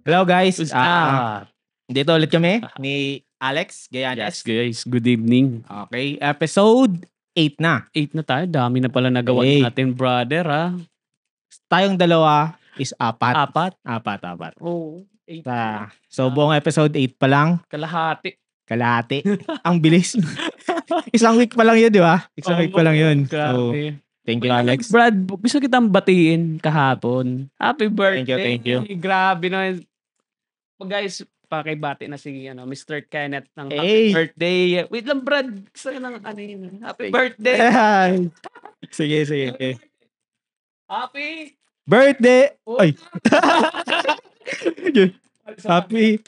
Hello guys. What's up? Dito ulit kami ni Alex Yes Gayanes. guys, good evening. Okay, episode 8 na. 8 na tayo, dami na pala nagawa Hey. natin brother ha. Tayong dalawa is apat. Apat. Oh, 8 So buong episode 8 pa lang. kalahati. Ang bilis. Isang week pa lang yun, di ba? Isang week pa lang yun. So, Grabe. thank you Alex. Brad, gusto kitang batiin kahapon. Happy birthday. Thank you. Grabe na. Guys, pakibati na si Mr. Kenneth ng happy Hey. birthday. Wait lang Brad, gusto ko ng happy Thank- birthday. Sige. Happy. Birthday! Oh. Ay, happy.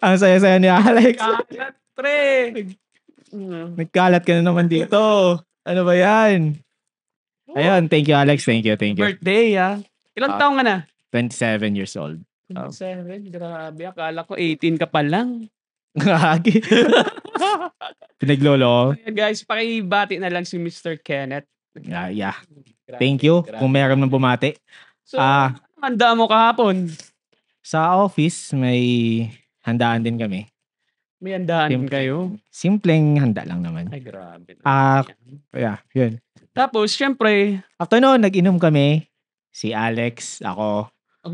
Ang saya-saya ni Alex. Kalat, pre. Nagkalat ka na naman dito. Ano ba yan? Ayun, thank you Alex. Thank you. Birthday, Ilang Ah. taong ka na? 27 years old. 27. Grabe. Akala ko 18 ka pa lang. Gagi. Pinaglolo. Kaya guys, pakibati na lang si Mr. Kenneth. Yeah. Grabe, Thank you grabe. kung meron ng bumati. So, Ah. handa mo kahapon. Sa office, may handaan din kami. May handaan Simple. kayo. Simpleng handa lang naman. Ay, grabe. Yeah, yun. Tapos, syempre, After noon, nag-inom kami. Si Alex, ako.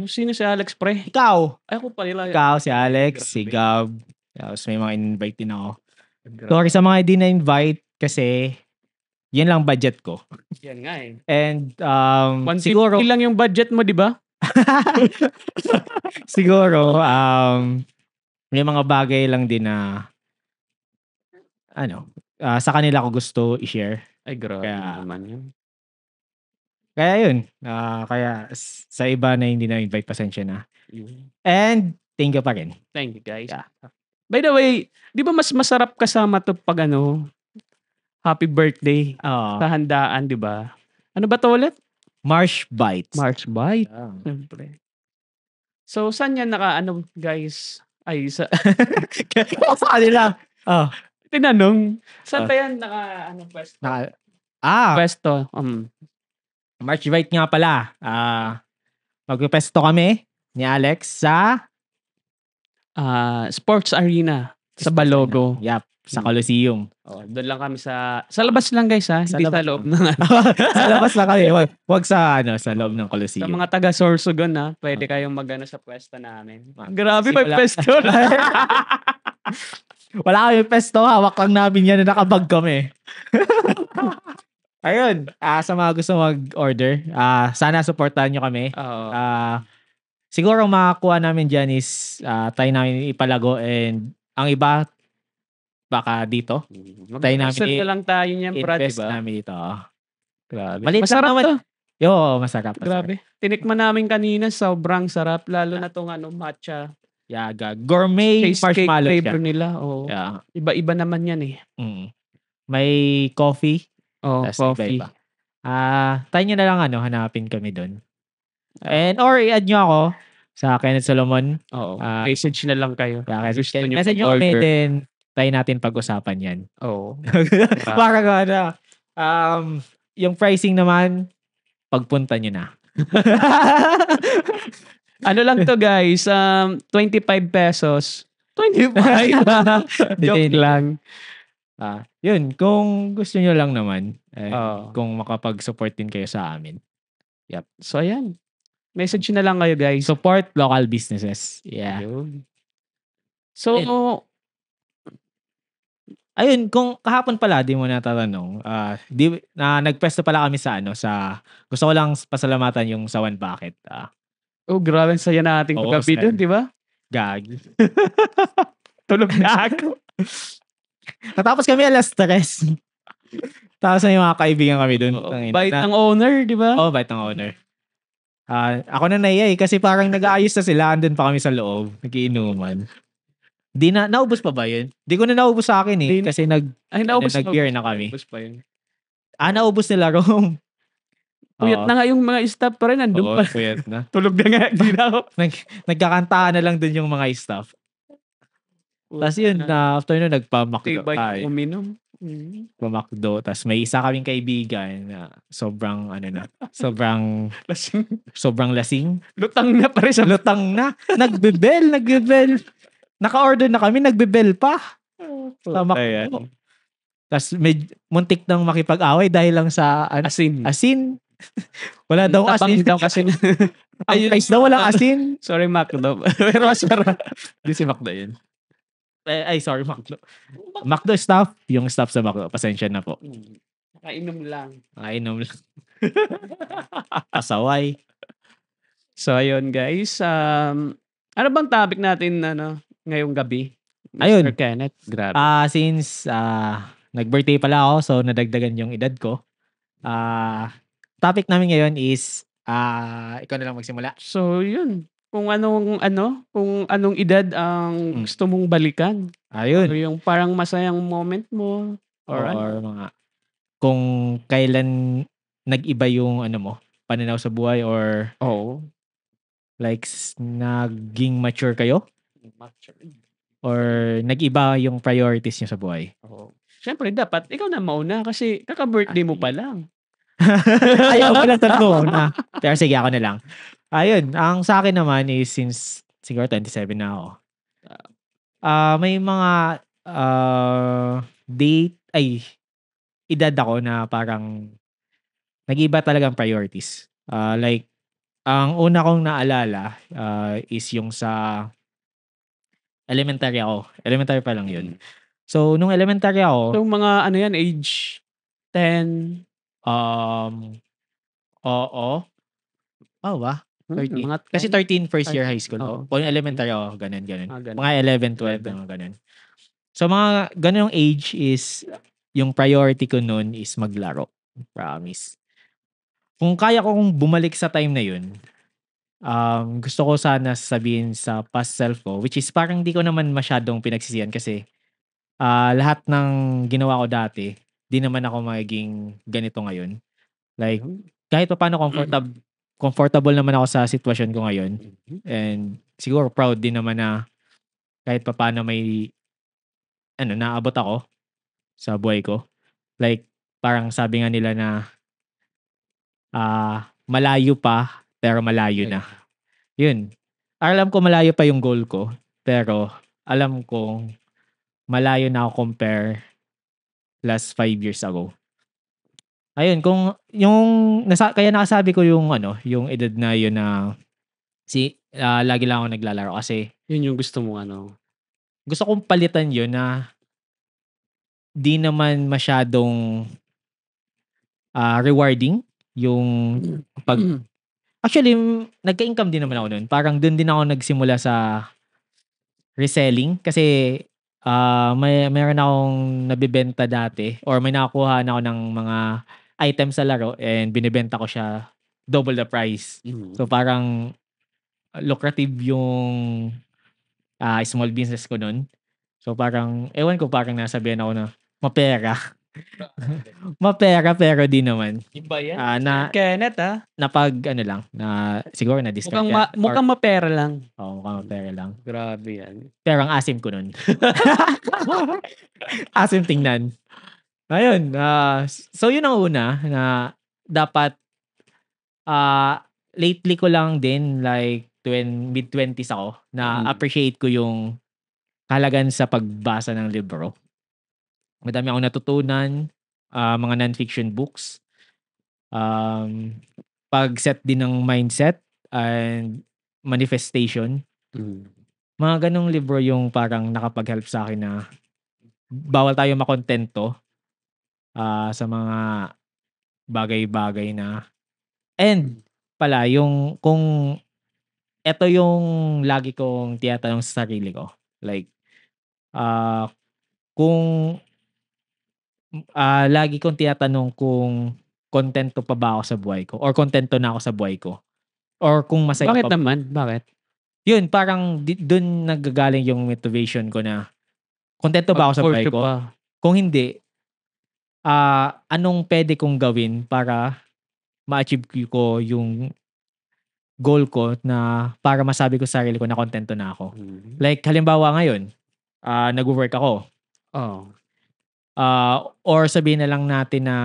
sino si Alex, pre? Ikaw. Ay, ako pala. Ikaw, si Alex, si Grabe. Gab. Tapos may mga in-invite din ako. Grabe. Sorry sa mga hindi na-invite kasi yan lang budget ko. Yan nga eh. And 150 siguro lang yung budget mo, di ba? siguro may mga bagay lang din na sa kanila ko gusto i-share. Ay, grabe Kaya- naman yun. Kaya yun. Kaya sa iba na hindi na-invite, pasensya na. Yun. And thank you pa rin. Thank you, guys. Yeah. By the way, di ba mas masarap kasama to pag happy birthday sa handaan, di ba? Ano ba to ulit? Marsh Bites. March Bite. Ah. Siyempre. So, saan yan guys? Ay, Sa kanila. tinanong. Saan ba yan pwesto? Pwesto. March Bite nga pala. Magpipesto kami ni Alex sa Sports Arena sa Balogo. Yep, sa Coliseum. Doon lang kami sa labas lang guys ha. Sa Hindi labas sa loob lang. ng Sa labas lang kami. Wag sa loob ng Sa Coliseum. mga taga Sorsogon ha, pwede kayong sa pwesto namin. Grabe, Kasi may wala- pwesto. Wala kami pesto. Hawak lang namin yan na nakabag kami. Ayun. Sa mga gusto mag-order, sana supportahan nyo kami. Oo. Siguro ang makakuha namin dyan is try namin ipalago and ang iba baka dito. Tayo namin Mag-present na lang tayo niyan, Brad, Invest diba? namin dito. Grabe. Maliit lang Masarap naman. to. Yo, masarap. Grabe. Tinikman namin kanina, sobrang sarap. Lalo na tong matcha. Yaga. Gourmet Cheesecake marshmallow flavor siya. nila. Oo. Yeah. Iba-iba naman yan eh. May coffee. Oh, Tas coffee. iba-iba. Tayo nyo na lang hanapin kami doon. And or i-add nyo ako sa Kenneth Solomon. Oo. Ah, Message na lang kayo. Gusto nyo message nyo kami order. din. Tayo natin pag-usapan yan. Oo. Para yung pricing naman, pagpunta nyo na. Ano lang to guys, 25 pesos. 25? Joke lang. Yun, kung gusto nyo lang naman, Oo. kung makapag-support din kayo sa amin. So ayan. Message na lang kayo guys. Support local businesses. Yeah. Ayun. So, Ayun, kung kahapon pala, di mo natatanong, nagpwesto pala kami sa gusto ko lang pasalamatan yung sa One Bucket. grabe ang saya nating Oo, paggabi saya. doon, di ba? Gag. Tulog na ako. Natapos kami alas 3. Tapos may mga kaibigan kami doon. Bait ng owner, di ba? Bait ng owner. Ako na naiya kasi parang nag-aayos na sila, andun pa kami sa loob, nagiinuman. Naubos pa ba yun? Di ko na naubos sa akin eh. Kasi naubos nag-beer na kami. Naubos pa yun. Naubos nila Rome. Puyat na nga yung mga staff pa rin, nandun pa. Puyat na. Tulog na nga, di na ako. Nagkakantaan na lang dun yung mga staff. Tapos yun, after nun, nagpamakita Tibay tayo. uminom. Pumakdo. Tapos may isa kaming kaibigan na sobrang Lasing. sobrang lasing. Lutang na pa rin sa... Lutang na. Nagbebel. Naka-order na kami, nagbebel pa. Tamakbo. Tapos muntik nang makipag-away dahil lang sa asin. Wala daw asin. Daw kasi Ang price daw walang asin. Sorry, Macdo. Pero masarap. Di si Macdo yun. Sorry, Macdo. Macdo staff. Yung staff sa Macdo. Pasensya na po. Nakainom lang. Pasaway. So, ayun guys. Ano bang topic natin ngayong gabi? Ayun. Mr. Kenneth. Grabe. Since nag-birthday pala ako, so nadagdagan yung edad ko. Topic namin ngayon is ikaw na lang magsimula. So, yun. Kung anong edad ang gusto mong balikan. Ayun. Or yung parang masayang moment mo. Or mga kung kailan nag-iba yung pananaw sa buhay or like naging mature kayo? Or nag-iba yung priorities niyo sa buhay? Siyempre, dapat ikaw na mauna kasi kaka-birthday mo pa lang. Ayaw ko lang tatlo na. Pero sige, ako na lang. Ayun, ang sa akin naman is since siguro 27 na ako. May mga edad ako na parang nag-iba talagang priorities. Like, ang una kong naalala is yung sa elementary ako. Elementary pa lang yun. So, nung elementary ako... So, mga age 10? Oo. Ba? 13. Mga Kasi 13 first year high school. Kung elementary ako, ganun. Mga 11, 12, ganun. So, mga ganung age is, yung priority ko nun is maglaro. Promise. Kung kaya kong bumalik sa time na yun, gusto ko sana sabihin sa past self ko, which is parang di ko naman masyadong pinagsisihan kasi lahat ng ginawa ko dati, di naman ako magiging ganito ngayon. Like, kahit pa paano comfortable naman ako sa sitwasyon ko ngayon. And siguro proud din naman na kahit pa paano may naabot ako sa buhay ko. Like, parang sabi nga nila na malayo pa, pero malayo na. Yun. Alam ko malayo pa yung goal ko, pero alam kong malayo na ako compare last 5 years ago. Ayun, kung yung kaya nakasabi ko yung edad na yun na lagi lang ako naglalaro kasi yun yung gusto mo gusto kong palitan yun na di naman masyadong rewarding yung pag actually nagka-income din naman ako noon. Parang doon din ako nagsimula sa reselling kasi mayroon akong nabibenta dati or may nakuha na ako ng mga items sa laro and binibenta ko siya double the price. So parang lucrative yung small business ko nun. So parang, ewan ko, parang nasabihan ako na mapera. Mapera pero di naman. Iba yan. Kenneth na pag na siguro na distract mukhang mapera lang. Mukhang mapera lang. Grabe yan. Pero ang asim ko nun. Asim tingnan. Ayun, so yun ang una na dapat lately ko lang din like mid-20s ako na appreciate ko yung halagan sa pagbasa ng libro. Madami akong natutunan, mga non-fiction books, pag-set din ng mindset and manifestation. Mga ganong libro yung parang nakapag-help sa akin na bawal tayo makontento sa mga bagay-bagay na and pala yung kung ito yung lagi kong tinatanong sa sarili ko, like kung lagi kong tinatanong kung kontento pa ba ako sa buhay ko or kontento na ako sa buhay ko or kung masaya Bakit naman? Bakit? Yun, parang dun naggagaling yung motivation ko na kontento ba ako sa buhay ko? Kung hindi, anong pwede kong gawin para ma-achieve ko yung goal ko na para masabi ko sa sarili ko na kontento na ako. Like, halimbawa ngayon, nag-work ako. Or sabihin na lang natin na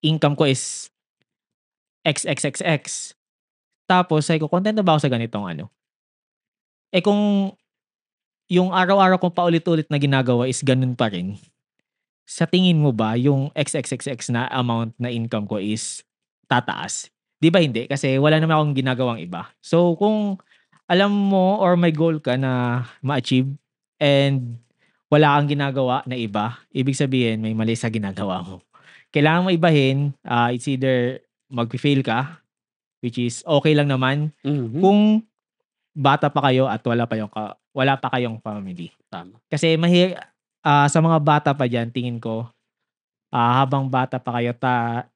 income ko is XXXX. Tapos sabi ko, content na ba ako sa ganitong ano? Kung yung araw-araw kong paulit-ulit na ginagawa is ganun pa rin, sa tingin mo ba yung XXXX na amount na income ko is tataas? 'Di ba hindi? Kasi wala naman akong ginagawang iba. So kung alam mo or may goal ka na ma-achieve and wala kang ginagawa na iba, ibig sabihin may mali sa ginagawa mo. Kailangan mo ibahin, it's either magfe-fail ka, which is okay lang naman kung bata pa kayo at wala pa kayong family. Tama. Kasi sa mga bata pa diyan tingin ko, habang bata pa kayo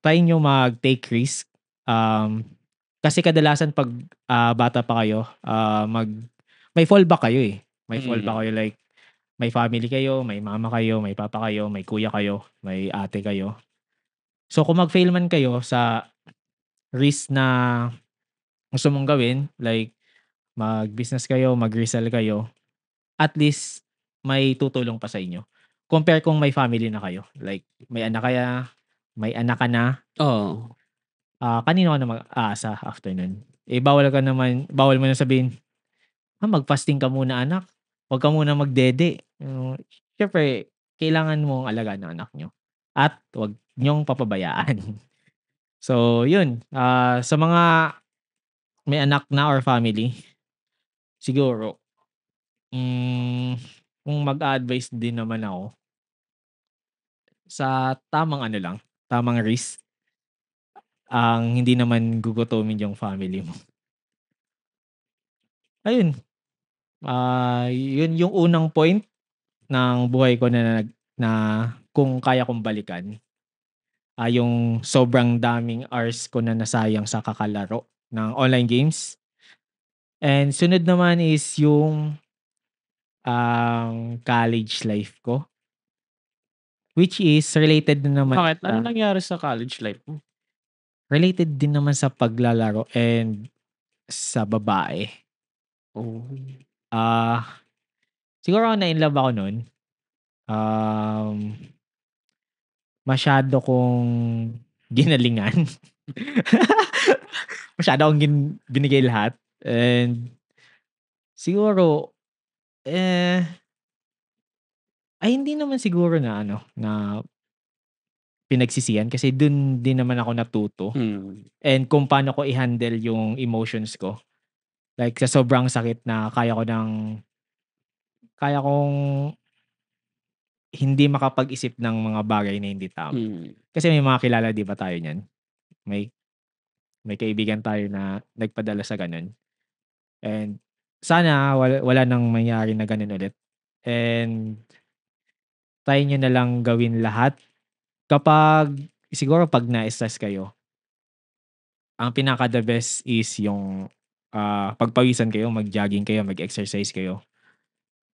try niyo mag-take risk. Kasi kadalasan 'pag, bata pa kayo, may fallback kayo, eh. May fallback kayo like may family kayo, may mama kayo, may papa kayo, may kuya kayo, may ate kayo. So kung mag-fail man kayo sa risk na gusto mong gawin, like mag-business kayo, mag-resell kayo, at least may tutulong pa sa inyo. Compare kung may family na kayo, like may anak ka na, Oo. kanino ka na mag-aasa after nun? Bawal mo na sabihin, mag-fasting ka muna anak, wag ka muna magdede. Siyempre kailangan mong alagaan ang anak niyo at wag niyong papabayaan. So yun, sa mga may anak na or family, siguro, kung mag-a-advice din naman ako, sa tamang ano lang, tamang risk, ang hindi naman gugutumin yung family mo. Ayun, yun yung unang point ng buhay ko na kung kaya kong balikan, yung sobrang daming hours ko na nasayang sa kakalaro ng online games. And sunod naman is yung, college life ko, which is related din naman Bakit? Ano nangyari sa college life mo? related din naman sa paglalaro and sa babae. Oh. Siguro na-inlove ako nun. Masyado kong ginalingan. Masyado akong binigay lahat and siguro, hindi naman siguro na ano, na pinagsisihan kasi dun din naman ako natuto and kung paano ko i-handle yung emotions ko. Like sa sobrang sakit na kaya kong hindi makapag-isip ng mga bagay na hindi tama. Kasi may mga kilala 'di ba tayo niyan? May kaibigan tayo na nagpadala sa gano'n and sana wala nang mangyari na gano'n ulit and try niyo na lang gawin lahat siguro 'pag na-stress kayo, ang pinaka the best is yung, pagpawisan kayo, mag-jogging kayo, mag-exercise kayo.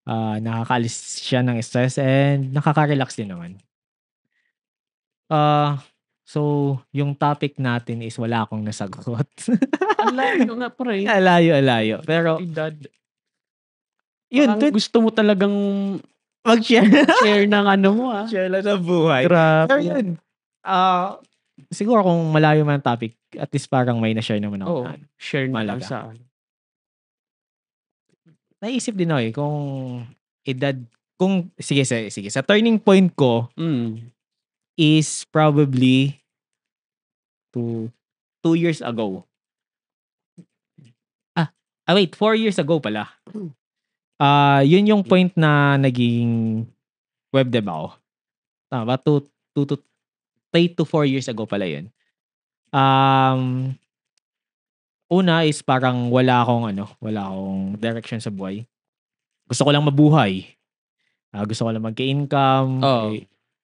Nakakaalis siya ng stress and nakaka-relax din naman. So yung topic natin is wala akong nasagot. Ang layo nga pre. Ang layo. Pero Edad. yun, Parang gusto mo talagang mag-share ng ano mo share lang ng buhay. Grabe. Pero yun, siguro kung malayo man ang topic, at least parang may na-share naman ako. Oo, share na lang Malaga. sa Naisip din ako kung edad, sige, sa turning point ko is probably 2 years ago. Wait, 4 years ago pala. Yun yung point na naging web dev ako. Tama ba? 3 to 4 years ago pala yun. Una is parang wala akong direction sa buhay. Gusto ko lang mabuhay. Gusto ko lang magka-income,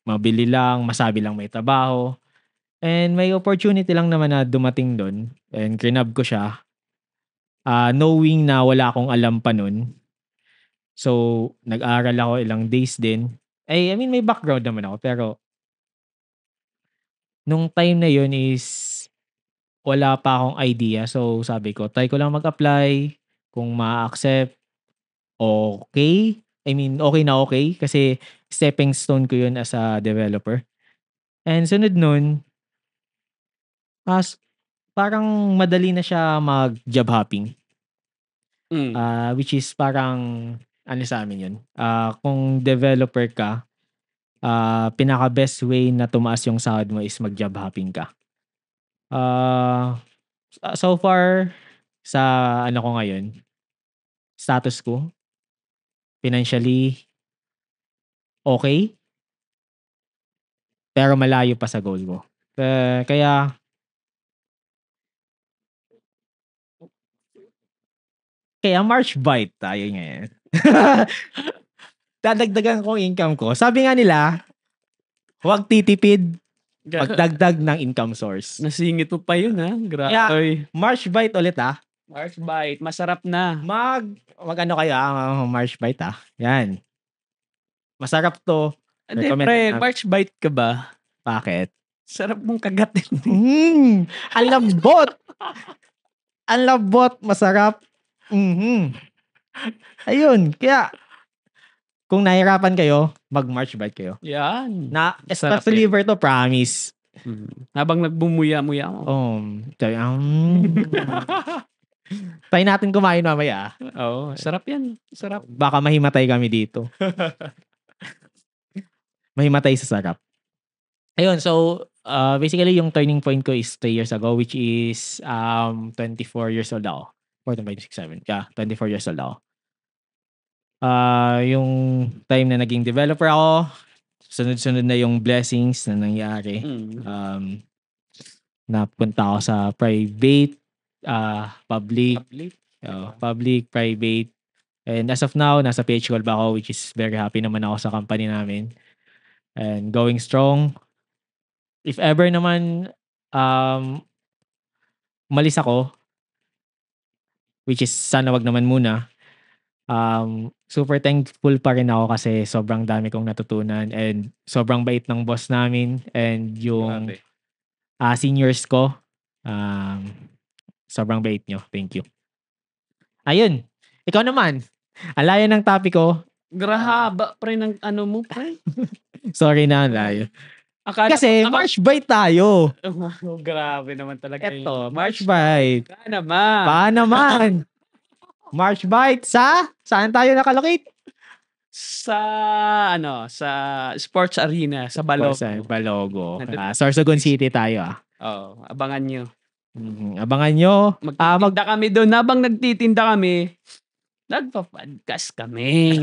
mabili lang, masabi lang may trabaho. And may opportunity lang naman na dumating dun and grinab ko siya. Knowing na wala akong alam pa nun. So, nag-aral ako ilang days din. I mean, may background naman ako pero nung time na yun is wala pa akong idea. So, sabi ko, try ko lang mag-apply. Kung ma-accept, okay. I mean, okay na okay kasi stepping stone ko yun as a developer. And sunod nun, as parang madali na siya mag-job hopping. Which is parang ano sa amin yun. Kung developer ka, pinaka best way na tumaas yung sahod mo is mag-job hopping ka. So far sa ano ko ngayon, status ko, financially okay, pero malayo pa sa goal ko. Kaya March bite tayo ngayon. Dadagdagan ko income ko. Sabi nga nila, huwag titipid, magdagdag ng income source. Nasingit mo pa yun, ha? Grabe. Kaya, March bite ulit, ha? March bite. Masarap na. Mag ano kayo, March bite, ha? Yan. Masarap to. Hindi, pre, March bite ka ba? Bakit? Sarap mong kagatin. Ang lambot. Ang lambot, masarap. Ayun, kaya kung nahirapan kayo, mag-March bite kayo. Yan. Na extra liver to, promise. Habang nagbumuya-muya mo. Try natin kumain mamaya. Oo, sarap yan. Sarap. Baka mahimatay kami dito. Mahimatay sa sarap. Ayun, so basically yung turning point ko is 3 years ago, which is 24 years old ako. 14, 5, 6, 7. Yeah, 24 years old ako. Yung time na naging developer ako, sunod-sunod na yung blessings na nangyari. Napunta ako sa private, public, private. And as of now, nasa PH Gold ba ako, which is very happy naman ako sa company namin. And going strong. If ever naman umalis ako, which is sana wag naman muna, super thankful pa rin ako kasi sobrang dami kong natutunan and sobrang bait ng boss namin and yung seniors ko. Sobrang bait nyo. Thank you. Ayun. Ikaw naman. Ang layo ng topic ko. Grahaba pre ng ano mo pre. Sorry na, layo. Kasi March bite tayo. Grabe naman talaga. Eto, March bite. Paano naman? March bite saan tayo nakalocate? Sa sports arena sa Balogo. Balogo. Sorsogon City tayo. Abangan nyo. Abangan nyo. Magtitinda kami doon. Habang nagtitinda kami, nagpa-podcast kami.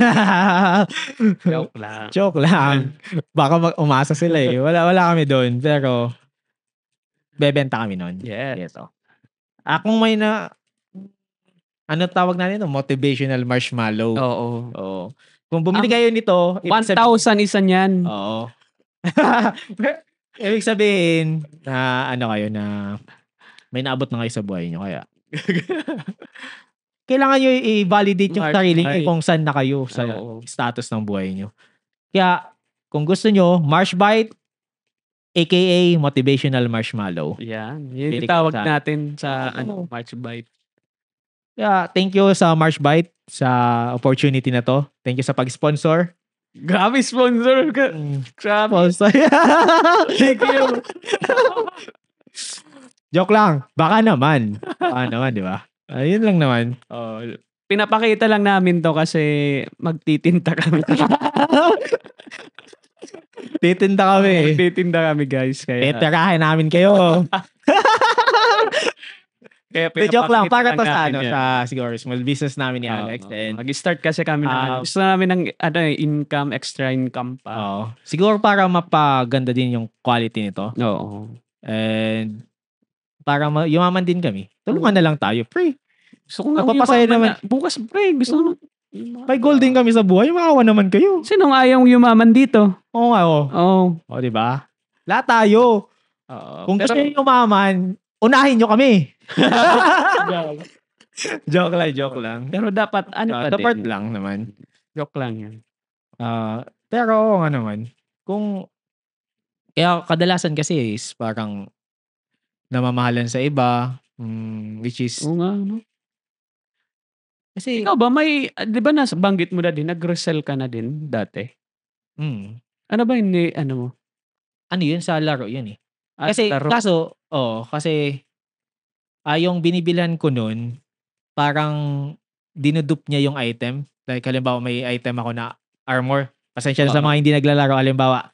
Joke lang. Baka umasa sila eh. Wala kami doon. Pero, bebenta kami noon. Yes. Kung may ano tawag na nito? Motivational marshmallow. Oo. Kung bumili kayo nito, 1,000 isa niyan. Oo. Ibig sabihin na ano kayo na may naabot na kayo sa buhay nyo. Kaya kailangan nyo i-validate yung sarili nyo kung saan na kayo sa status ng buhay nyo. Kaya kung gusto nyo, March bite, aka motivational marshmallow. Yan. Yun yung tawag natin sa March bite. Yeah, thank you sa March bite sa opportunity na to. Thank you sa pag-sponsor. Grabe sponsor ka. Grabe. Thank you. Joke lang. Baka naman, di ba? Ayun lang naman. Pinapakita lang namin to kasi magtitinda kami. Titinda kami guys. Kaya peterahin namin kayo. Kaya joke lang, para to sa siguro small business namin ni Alex. Mag-start kasi kami gusto namin ng extra income pa. Siguro para mapaganda din yung quality nito. Oo. And para yumaman din kami. Tulungan na lang tayo, pre. Gusto ko nga mapapasaya naman. Bukas, pre. Gusto ko may goal din kami sa buhay. Maawa naman kayo. Sinong ayaw yumaman dito? Oo nga, Oo, di ba? Lahat tayo. Kung gusto nyo yumaman, unahin nyo kami. Joke lang. Pero dapat, support lang naman. Joke lang yan. Pero nga naman, kaya kadalasan kasi is parang namamahalan sa iba, which is, Kasi Ikaw ba may 'di ba banggit mo na din nag-resell ka na din dati? mm. Ano ba hindi ano mo? Ano yun, sa laro yun, eh. Kasi Laro? kaso kasi, yung binibilhan ko nun parang dinu-dupe niya yung item. Like halimbawa may item ako na armor, pasensya na sa Oo. mga hindi naglalaro, halimbawa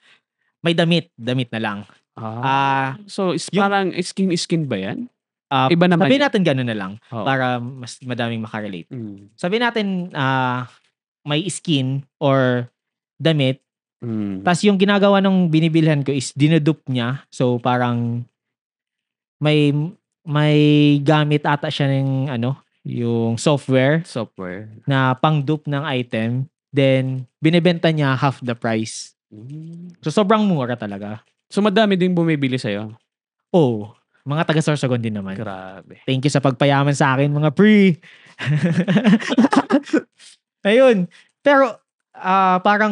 may damit na lang. So Yung parang skin ba 'yan? Iba naman sabihin 'yan? natin gano'n na lang Oo. para mas madaming maka-relate. Hmm. Sabihin natin, may skin or damit, ta's yung ginagawa nung binibilhan ko is dinu-dupe niya. So parang may may gamit ata siya ng ano, yung software na pang-dupe ng item, then binebenta niya half the price. So sobrang mura talaga. So madami ding bumibili sa'yo? Oo, mga taga Sorsogon din naman. Grabe. Thank you sa pagpayaman sa akin mga pre. Ayun, pero, parang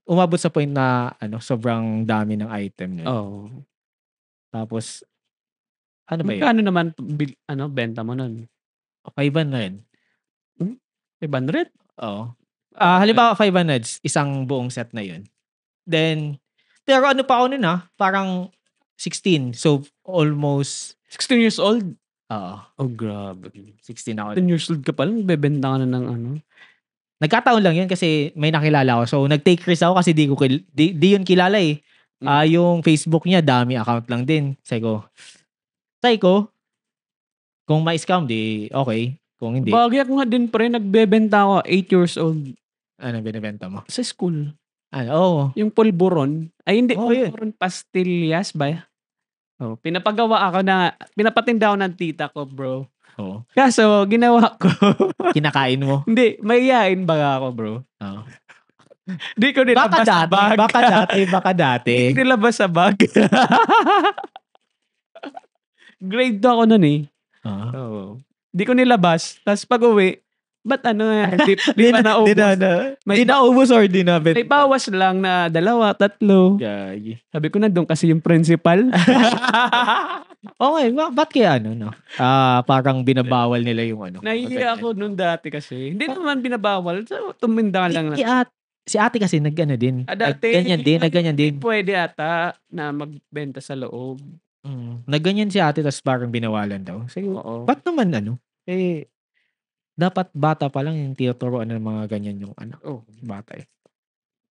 umabot sa point na ano, sobrang dami ng item nun. Oo. Tapos ano ba yun, Magkano naman benta mo nun? 500. 500? Oo. Halimbawa 500 isang buong set na yun. Then pero ano pa ako nun, parang 16. So almost 16 years old? oo, Oh, grabe. 16 ako. 16 years old ka pa lang nagbebenta ka na ng ano? Nagkataon lang yun kasi may nakilala ako. So nag-take risk ako kasi di yun kilala, eh. Yung Facebook niya dami account lang din. Try ko, kung ma-scam di okey, kung hindi, Bagay ako nga din pre, nagbebenta ako 8 years old anong binebenta mo? sa school. Oo. Yung pulburon, ay hindi Oo, yun. pulburon, pastillas ba? Oh, pinapatinda ako ng tita ko, bro. Oo. Kaso ginawa ko, Kinakain mo? hindi, mahiyain baga ako, bro. Oo. Di ko nilabas sa bag. Baka dati. Di ko nilabas sa bag. Grade 2 ako nun, eh. Oo. Oo. Di ko nilabas, tas pag-uwi, ba't di pa naubos? Di naubos or di nabenta? May bawas lang na 2, 3. Gagi. Sabi ko nandun kasi yung principal. Okay, ba't kaya ano 'no? Parang binabawal nila yung ano, Nahihiya ako nun dati kasi. Hindi naman binabawal, so tuminda lang na. Si ate kasi nag-ano din, Dati, nagganyan din. pwede ata na magbenta sa loob. Nagganyan si ate tas parang binawalan daw. Oo. Ba't naman ano, eh, dapat bata pa lang yung tinuturuan ng mga ganyan yung ano, bata, eh.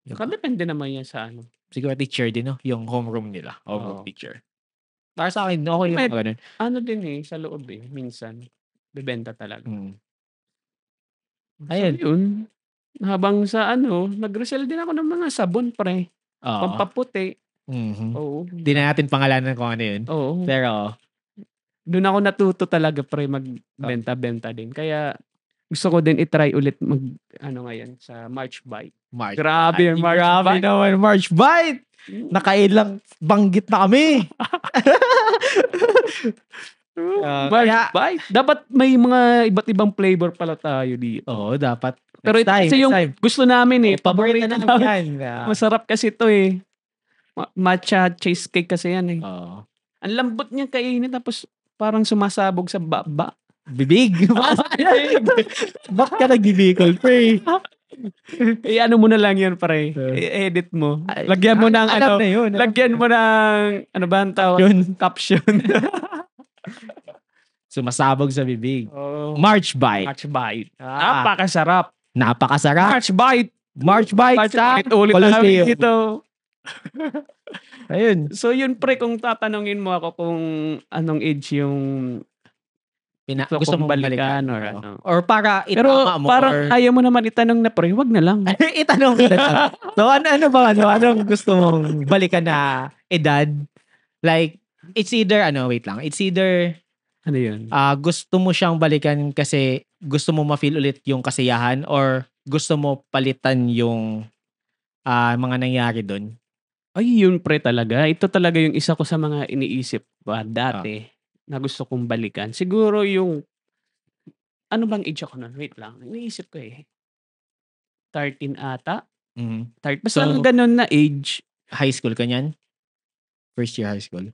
Depende naman yan sa ano. Siguro teacher din 'no, yung homeroom nila, homeroom Oo. teacher. Para sa'kin okey yung mga gano'n. Ano din, eh, sa loob, eh, minsan bebenta talaga. So Ayun. yun, habang sa ano, nag-resell din ako ng mga sabon pre, Oo. pampaputi. Mhm. Oo. Di na natin pangalanan kung ano yun. Oo. Pero Dun ako natuto talaga pre magbenta-benta din. Kaya gusto ko din i-try ulit ano ngayon sa March Bite. Grabe yung March grabe Bite. naman March Bite! Nakailang banggit na kami. March Bite. Dapat may mga iba't ibang flavor pala tayo dito. Oo, dapat. Pero ito kasi yung gusto namin, eh. Paborito namin yan. Masarap kasi ito, eh. Matcha cheesecake kasi yan, eh. Oo. Ang lambot niya kainin tapos parang sumasabog sa baba. Bibig. Bakit ka nagbibikol, pre? Ano mo na lang yan, pre. I-edit mo. Lagyan mo ng ano. Lagyan mo ng ano ba ang tawag? Caption. Sumasabog sa bibig. March Bite. March Bite. Napakasarap. March Bite. March Bite sa ulit na kami dito. Ayun. So yun pre, kung tatanungin mo ako kung anong age yung gusto mong balikan or ano. Or para Pero itama mo. Parang ayaw mo naman itanong na pre, wag na lang. Itanong mo na lang. So ano ba, anong gusto mong balikan na edad? Like, it's either, it's either ano yun? Gusto mo siyang balikan kasi gusto mo ma-feel ulit yung kasiyahan or gusto mo palitan yung mga nangyari doon? Ay, yun pre talaga. Ito talaga yung isa ko sa mga iniisip pa dati na gusto kong balikan. Siguro yung, ano bang age ako nun? Wait lang. Iniisip ko, 13 ata? 13. Basta ganun na age. High school ka niyan? First year high school?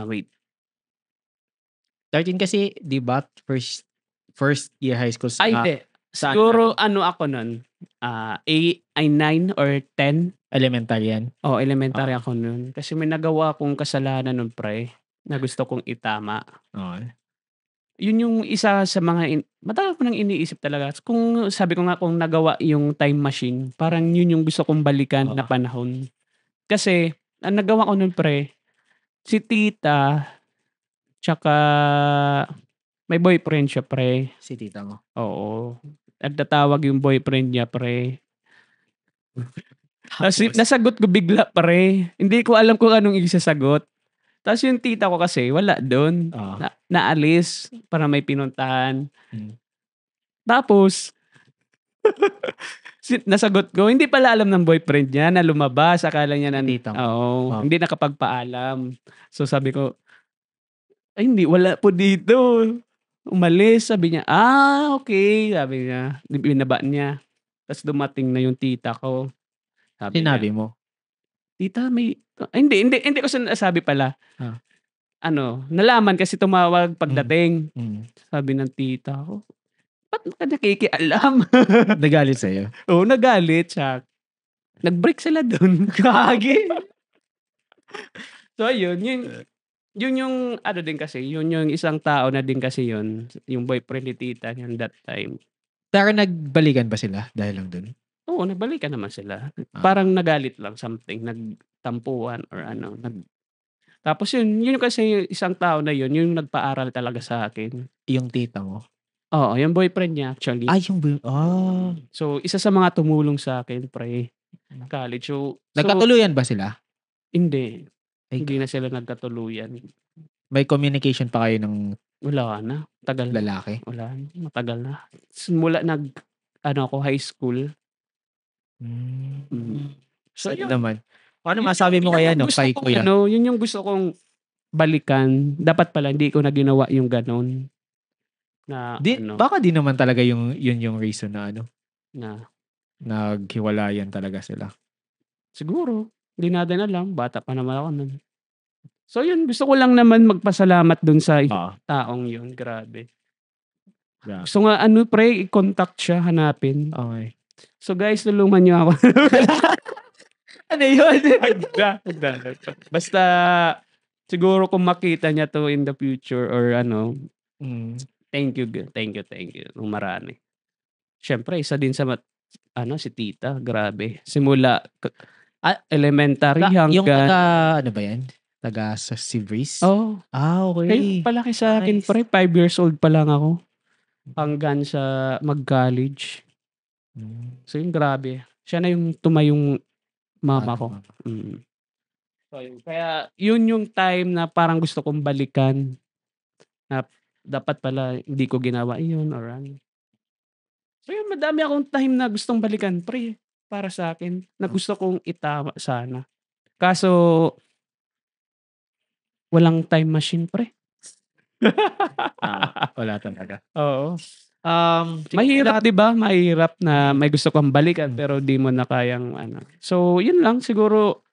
Wait. 13 kasi, di ba? First first year high school Ay, hindi. Siguro ako nun, 9 or 10. Elementary yan? Elementary ako nun. Kasi may nagawa akong kasalanan nun, pre, na gusto kong itama. Yun yung isa sa mga matagal ko nang iniisip talaga. Kung sabi ko nga kung nagawa yung time machine, parang yun yung gusto kong balikan na panahon. Kasi ang nagawa ko nun, pre, si tita, tsaka may boyfriend siya, pre. Si tita mo? Oo. At tatawag yung boyfriend niya, pre. Nasagot ko bigla, pre. Hindi ko alam kung anong isasagot. Tapos yung tita ko kasi, wala doon. Naalis para may pinuntahan. Tapos, nasagot ko, hindi pala alam ng boyfriend niya na lumabas. Akala niya na, hindi nakapagpaalam. So sabi ko, ay hindi, wala po dito. Umalis, sabi niya, okay. Sabi niya, binaba niya. Tapos dumating na yung tita ko. Sinabi mo? Tita, hindi ko sinasabi pala. Nalaman kasi tumawag pagdating. Sabi ng tita ko, ba't ka nakikialam? Nagalit sa'yo? Oo, nagalit siya. Nag-break sila dun. Kage. So, yun yung din kasi, yun yung isang tao na din kasi yun, yung boyfriend ni tita yun that time. Pero nagbalikan ba sila dahil lang dun? Oo, nagbalikan naman sila. Parang nagalit lang something, nagtampuan or ano. Tapos yun kasi isang tao na yun, yung nagpaaral talaga sa akin. Yung tita mo? Oo, yung boyfriend niya actually. So, isa sa mga tumulong sa akin, pre, college. So, nagkatuluyan ba sila? Hindi. Hindi na sila nagkatuluyan. May communication pa kayo ng wala na. Tagal. Lalaki? Wala. Matagal na. Simula ako, high school. So, yun naman. Ano masabi mo kaya kay kuya? Yun yung gusto kong balikan. Dapat pala hindi ko na ginawa yung ganon. Baka di naman talaga yun yung reason na na naghiwalayan talaga sila. Siguro. Hindi natin alam. Bata pa naman ako nun. So yun, gusto ko lang naman magpasalamat dun sa taong yun. Grabe. Gusto nga pre, i-contact siya, hanapin. Okay. So guys, tulungan niyo ako. Ano yun? Basta, siguro kung makita niya to in the future or thank you. Nung marami. Siyempre, isa din sa si tita, grabe. Simula elementary hanggang... Yung taga, ano ba yan? Taga sa Sivris? Oo. Okay. Palaki sa akin, pre. 5 years old pa lang ako. Hanggang sa mag-college. So yun, grabe. Siya na yung tumayong mama ko. So yun. Kaya yun yung time na parang gusto kong balikan. Na dapat pala hindi ko ginawa yun or ano. So yun, madami akong time na gustong balikan, pre. Para sa akin. Na gusto kong itama sana. Kaso, walang time machine, pre. Wala talaga. Oo. Mahirap, di ba? Mahirap na may gusto kang balikan pero di mo na kayang So, yun lang. Siguro,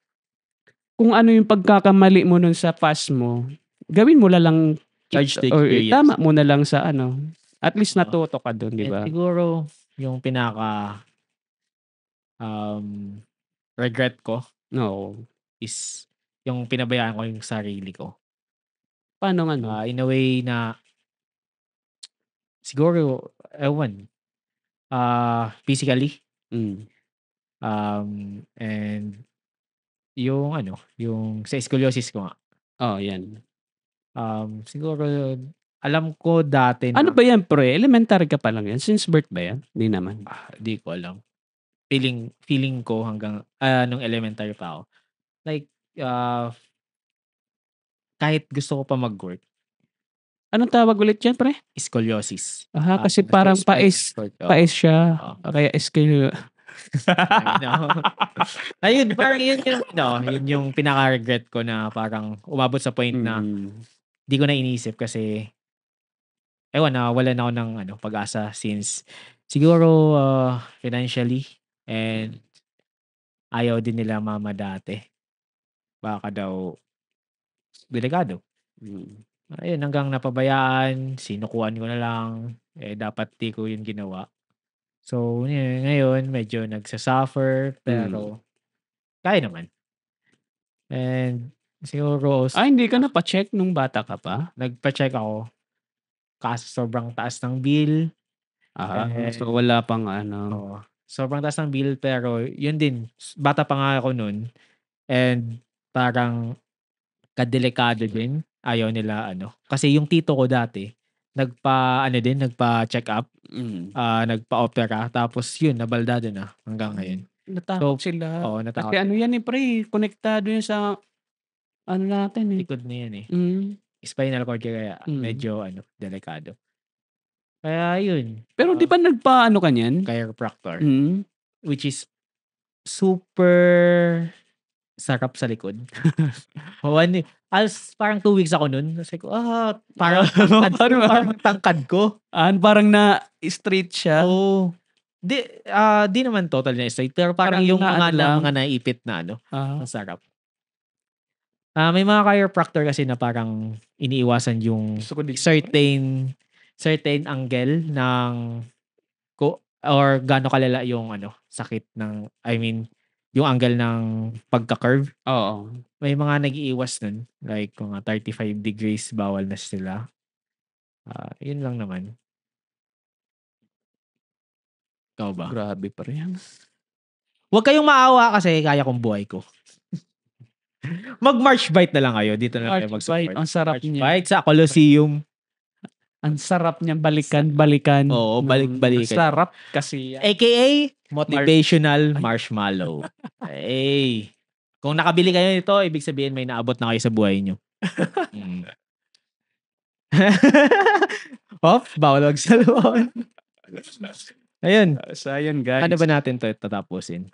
kung ano yung pagkakamali mo nun sa past mo, gawin mo lang charge the experience. Tama mo na lang sa At least natuto ka dun, di ba? Siguro, yung pinaka regret ko is yung pinabayaan ko yung sarili ko. Paano nga? In a way na siguro, physically. And yung sa scoliosis ko nga. Yan. Siguro, alam ko dati na... Ano ba yan, pre? Elementary ka pa lang yan? Since birth ba yan? Hindi naman. Di ko alam. Feeling ko hanggang nung elementary pa ako. Like, kahit gusto ko pa mag-work. Anong tawag ulit yan, pre? Scoliosis. Kasi parang paes siya. Kaya Ayun, parang yun yung pinaka-regret ko na parang umabot sa point na di ko na inisip kasi nawalan ako ng pag-asa since siguro financially and ayaw din nila mama dati. Baka daw delikado. Ayun, hanggang napabayaan, sinukuan ko na lang. Dapat di ko yun ginawa. So, ngayon medyo nagsa-suffer pero kaya naman. And siguro Hindi ka napa-check nung bata ka pa? nagpa-check ako. Kaso sobrang taas ng bill. So wala pang ano. Oo, sobrang taas ng bill pero yun din, bata pa nga ako nun and parang kadelikado din. Ayaw nila kasi yung tito ko dati nagpa-check up, nagpa-opera tapos yun nabaldado na hanggang ngayon. Natakot sila. Oo, Kasi natakot. yan pre, konektado yun sa natin Likod na yan Mm. spinal cord kaya medyo delikado. Kaya yun. Pero di ba nagpa-ano ka niyan? Chiropractor. Mm. Which is super sarap sa likod. Parang 2 weeks ako nun. Sabi ko, parang tangkad ko. Parang na-straight siya. Oo. Di naman total na straight. Pero parang yung mga naipit na ang sarap. May mga chiropractor kasi na parang iniiwasan yung certain angle ng or gaano kalala yung sakit ng, yung angle ng pagka-curve. Oo. May mga nag-iiwas nun. Like, mga 35 degrees, bawal na sila. Yun lang naman. Ikaw ba? Grabe pa rin. Huwag kayong maawa kasi kaya kong buhay ko. Mag-March Bite na lang kayo. Dito na lang kayo mag-support. Ang sarap March niya. Bite sa Colosseum. Ang sarap niya balikan. Oo, balik-balikan. Sarap kasi yan. AKA, motivational marshmallow. Kung nakabili kayo nito, ibig sabihin may naabot na kayo sa buhay nyo. Bawal magsalubon. Ayun. So, ayun guys. Ano ba natin to tatapusin?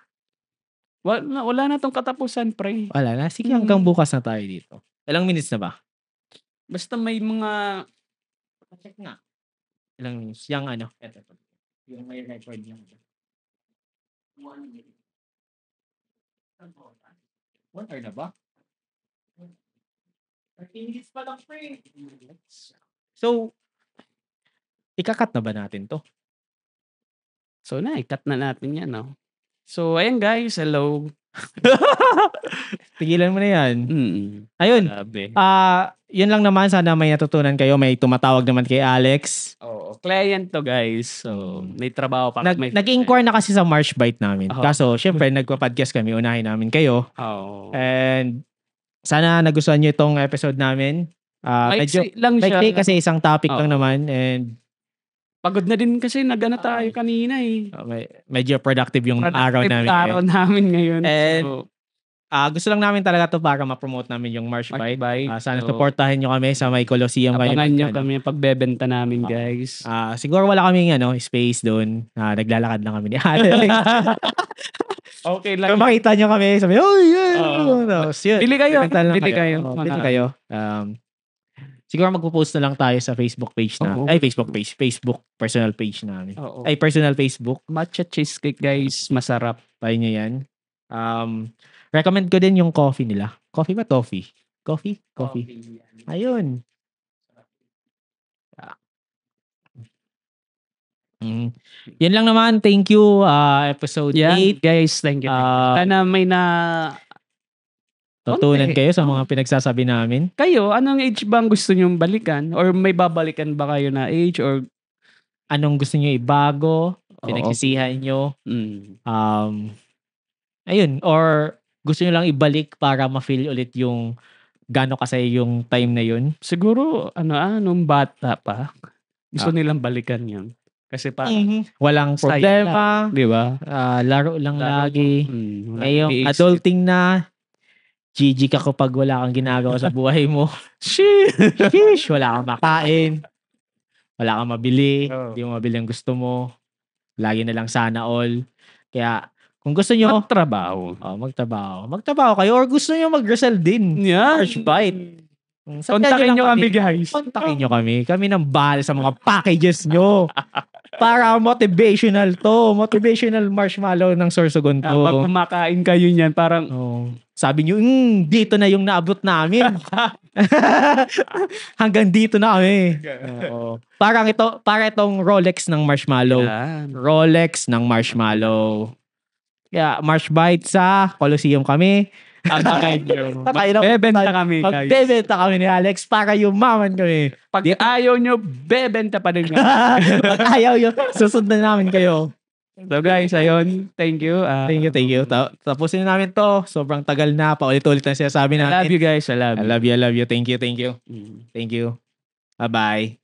Wala na tong katapusan, pre. Wala na. Sige, hanggang bukas na tayo dito. Ilang minutes na ba? Basta may mga... Check nga. Ilang minutes? Yung eto. Yung may record yung 1 minute. 1 hour na ba? 30 minutes pa lang, pre. So, ikakat na ba natin to? So, ikat na natin yan, no? So, ayan guys. Hello. Tigilan mo na yan. Ayun. Grabe. Yun lang naman. Sana may natutunan kayo. May tumatawag naman kay Alex. Oo. Client to, guys. So, may trabaho pa. Nag-inquire na kasi sa March Bite namin. Kaso, syempre, nagpa-podcast kami. Unahin namin kayo. And, sana nagustuhan nyo itong episode namin. Medyo lang siya. kasi isang topic lang naman. And, pagod na din kasi tayo kanina medyo productive yung araw namin ngayon. And gusto lang namin talaga to para ma-promote namin yung March Bite. Sana supportahan nyo kami sa may Colosseum. Abangan nyo kami pagbebenta namin, guys. Siguro wala kaming space doon. Naglalakad lang kami ni Alex. Okay lang. Kung makita nyo kami, sabi, Bili kayo. Bili kayo. Siguro magpo-post na lang tayo sa Facebook page na. Facebook personal page namin. Personal Facebook. Matcha cheesecake, guys. Masarap. Try nyo yan. Recommend ko din yung coffee nila. Coffee ba? Toffee? Coffee? Ayun. Yan lang naman. Thank you. Episode 8. Guys. Thank you. Sana may tutunan kayo sa mga pinagsasabi namin. Kayo, anong age ba ang gusto nyong balikan? Or may babalikan ba kayo na age? Or anong gusto nyo ibago? Pinagsisihan nyo? Ayun. Or gusto nyo lang ibalik para ma-feel ulit yung gano'n kasi yung time na yun? Siguro, nung bata pa, gusto nilang balikan yun. Kasi walang problema. Di ba? Laro lang lagi. Ngayong adulting na, GG ka kapag wala kang ginagawa sa buhay mo. Sheesh! Wala kang makain. Wala kang mabili. Hindi mo mabili ang gusto mo. Lagi na lang sana all. Kaya, kung gusto nyo, magtrabaho. Magtrabaho kayo. Or gusto nyo mag-resell din. Yeah. March Bite. Kontakin nyo kami, guys. Kontakin nyo kami. Kami nang bahala sa mga packages nyo. Para motivational to. Motivational marshmallow ng Sorsogon to. Pag kumakain kayo niyan, parang... Sabi nyo, dito na yung naabot namin. Hanggang dito na kami. Para itong Rolex ng marshmallow. Rolex ng marshmallow. Kaya, Marsh Bite sa Coliseum kami. Bebenta kami, guys. Bebenta kami ni Alex para yumaman kami. Pag ayaw nyo, bebenta pa din. Pag ayaw nyo, susundan namin kayo. So guys, ayun. Thank you. Thank you. Tapusin na namin to. Sobrang tagal na. Paulit-ulit na sinasabi natin. I love you, guys. I love you. I love you. Thank you. Thank you. Bye-bye.